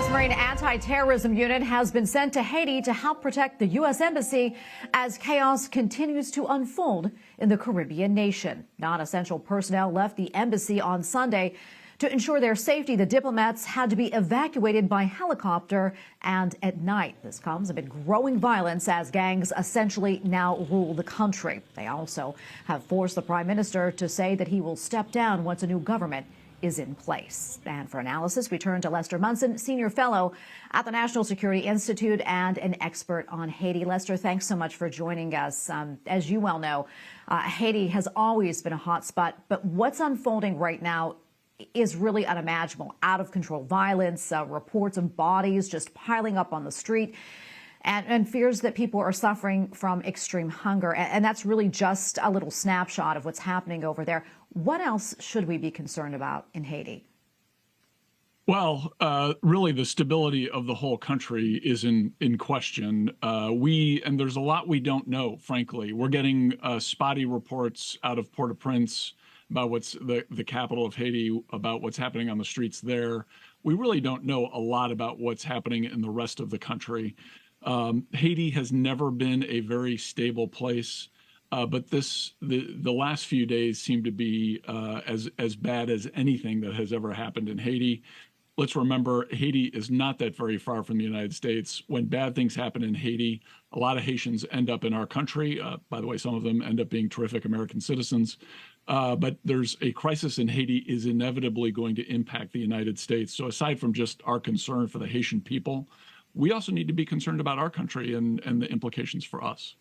U.S. Marine anti-terrorism unit has been sent to Haiti to help protect the U.S. Embassy as chaos continues to unfold in the Caribbean nation. Non-essential personnel left the embassy on Sunday. To ensure their safety, the diplomats had to be evacuated by helicopter and at night. This comes amid growing violence as gangs essentially now rule the country. They also have forced the prime minister to say that he will step down once a new government is in place. And for analysis, we turn to Lester Munson, senior fellow at the National Security Institute and an expert on Haiti. Lester, thanks so much for joining us. As you well know, Haiti has always been a hot spot, but what's unfolding right now is really unimaginable. Out of control violence, reports of bodies just piling up on the street, and fears that people are suffering from extreme hunger. And that's really just a little snapshot of what's happening over there. What else should we be concerned about in Haiti? Well, really, the stability of the whole country is in question. And there's a lot we don't know, frankly. We're getting spotty reports out of Port-au-Prince about what's the capital of Haiti, about what's happening on the streets there. We really don't know a lot about what's happening in the rest of the country. Haiti has never been a very stable place, but the last few days seem to be as bad as anything that has ever happened in Haiti. Let's remember, Haiti is not that very far from the United States. When bad things happen in Haiti, a lot of Haitians end up in our country. By the way, some of them end up being terrific American citizens. But there's a crisis in Haiti is inevitably going to impact the United States. So aside from just our concern for the Haitian people, we also need to be concerned about our country and the implications for us.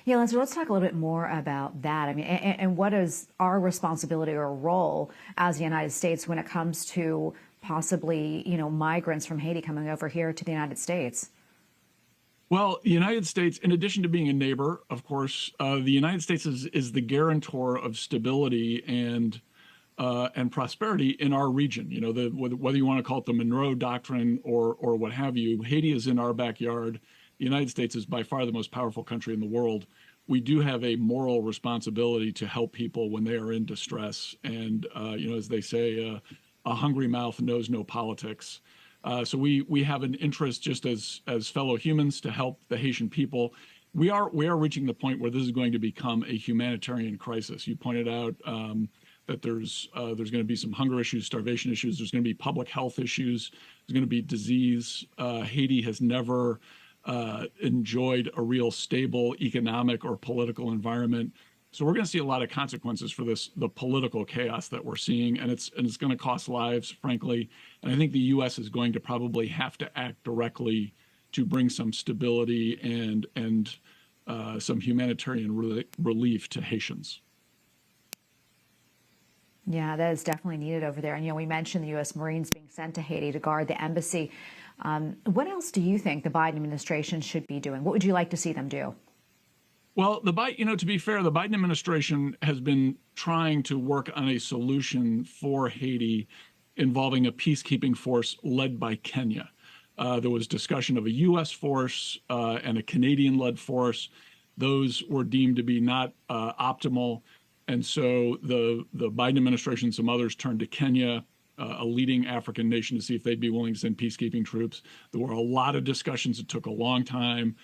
Yeah, let's talk a little bit more about that. I mean, and what is our responsibility or role as the United States when it comes to possibly, migrants from Haiti coming over here to the United States? Well, the United States, in addition to being a neighbor, of course, the United States is the guarantor of stability and prosperity in our region. Whether you want to call it the Monroe Doctrine or what have you, Haiti is in our backyard. The United States is by far the most powerful country in the world. We do have a moral responsibility to help people when they are in distress. And, as they say, a hungry mouth knows no politics. So we have an interest just as fellow humans to help the Haitian people. We are reaching the point where this is going to become a humanitarian crisis. You pointed out that there's going to be some hunger issues, starvation issues. There's going to be public health issues. There's going to be disease. Haiti has never enjoyed a real stable economic or political environment. So we're going to see a lot of consequences for the political chaos that we're seeing, and it's going to cost lives, frankly. And I think the U.S. is going to probably have to act directly to bring some stability and some humanitarian relief to Haitians. Yeah, that is definitely needed over there. And, we mentioned the U.S. Marines being sent to Haiti to guard the embassy. What else do you think the Biden administration should be doing? What would you like to see them do? Well, to be fair, the Biden administration has been trying to work on a solution for Haiti involving a peacekeeping force led by Kenya. There was discussion of a U.S. force and a Canadian-led force. Those were deemed to be not optimal. And so the Biden administration and some others turned to Kenya, a leading African nation, to see if they'd be willing to send peacekeeping troops. There were a lot of discussions. It took a long time.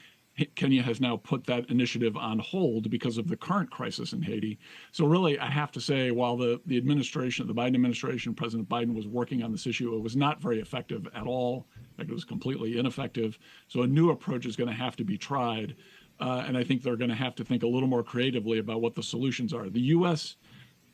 Kenya has now put that initiative on hold because of the current crisis in Haiti. So really, I have to say, while the Biden administration, President Biden was working on this issue, it was not very effective at all. In fact, it was completely ineffective. So a new approach is going to have to be tried. And I think they're going to have to think a little more creatively about what the solutions are. The U.S.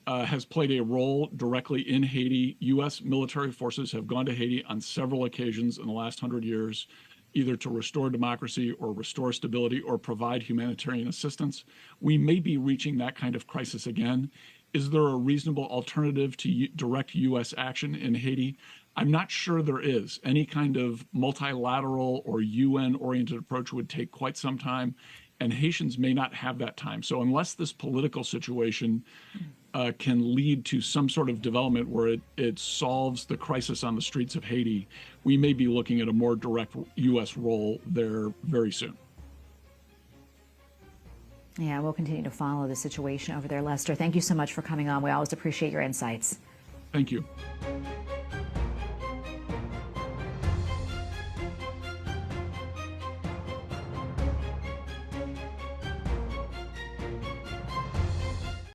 Has played a role directly in Haiti. U.S. military forces have gone to Haiti on several occasions in the last 100 years, either to restore democracy or restore stability or provide humanitarian assistance. We may be reaching that kind of crisis again. Is there a reasonable alternative to direct U.S. action in Haiti? I'm not sure there is. Any kind of multilateral or UN-oriented approach would take quite some time, and Haitians may not have that time. So unless this political situation can lead to some sort of development where it solves the crisis on the streets of Haiti, we may be looking at a more direct U.S. role there very soon. Yeah, we'll continue to follow the situation over there. Lester, thank you so much for coming on. We always appreciate your insights. Thank you.